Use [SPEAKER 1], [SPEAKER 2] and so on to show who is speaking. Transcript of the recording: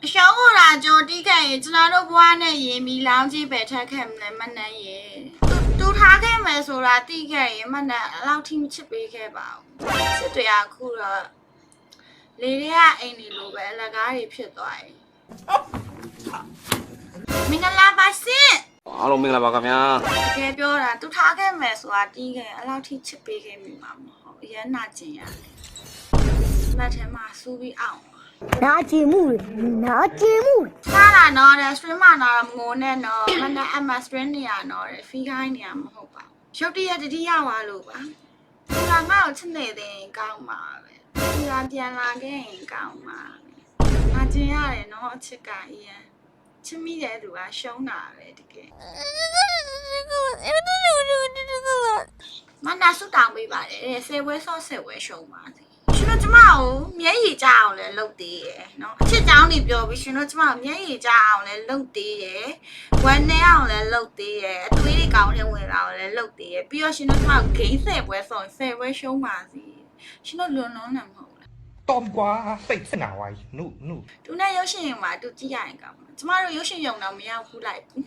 [SPEAKER 1] ရှောင်းကိုလာကြိုတီးခဲ့ရင်ကျွန်တော်တို့ဘွားနဲ့ရင်ပြီးလောင်းကြီးပဲထက်ခဲ့မလဲမနှမ်းရေတူထားခဲ့မယ်ဆိုတာတီးခဲ့ရင်မနှမ်းအဲ့လောက်ထိမချစ်ပေးခဲ့ပါဘူးစစ်တွေကအခုတော့လေတွေကအိမ်နေလို့ပဲအလကားတွေဖြစ်သွားရင်မင်္ဂလာပါရှင်
[SPEAKER 2] အားလုံးမင်္ဂလာပါခင်ဗျာ
[SPEAKER 1] တကယ်ပြောတာတူထားခဲ့မယ်ဆိုတာတီးခဲ့ရင်အဲ့လောက်ထိချစ်ပေးခဲ့မိမှာမဟုတ်အရန်နာကျင်ရတယ်မတ်ထဲမှာစူးပြီးအောင်
[SPEAKER 3] 拿节目，拿节目。
[SPEAKER 1] စားတာနော်တဲ့ stream မှာတော့ငိုနဲ့နော်မနေ့အမ stream နေရနော်တဲ့ fee ခိုင်းနေရမဟုတ်ပါဘူးရုပ်တရက်တတိယဝါလို့ပါသူကငါ့ကိုချစ်နေတဲ့ကောင်းပါပဲသူကပြန်လာခဲ့ရင်ကောင်းပါငါကျင်ရတယ်နော်အချစ်ကအရင်ချစ်မိတဲ့သူကရှုံးတာပဲတကယ်မနာဆုတောင်းပေးပါတယ်တဲ့ဆယ်ဝဲဆော့ဆယ်ဝဲရှုံးပါစေရှင်တို့ကျမကိုမျက်ရည်ကျအောင်လဲလုပ်သေးရယ်နော်အချစ်ကြောင်းနေပြောပြီးရှင်တို့ကျမကိုမျက်ရည်ကျအောင်လဲလုပ်သေးရယ်ဝမ်းနဲ့အောင်လဲလုပ်သေးရယ်အသွေးတွေကောင်းတဲ့ဝင်လာအောင်လဲလုပ်သေးရယ်ပြီးတော့ရှင်တို့ကျမကိုဂိမ်းဆယ်ပွဲဆိုရင်ဆယ်ပွဲရှုံးပါစေရှင်တို့လွန်လုံးနေမဟုတ်လား
[SPEAKER 4] Tom quáစိတ်နာဝိုင်းနု
[SPEAKER 1] သူနဲ့ရုပ်ရှင်ရုံမှာသူကြည့်ရရင်ကောင်းမှာကျမတို့ရုပ်ရှင်ရုံတော့မရောက်ဘူးလိုက်ဘူး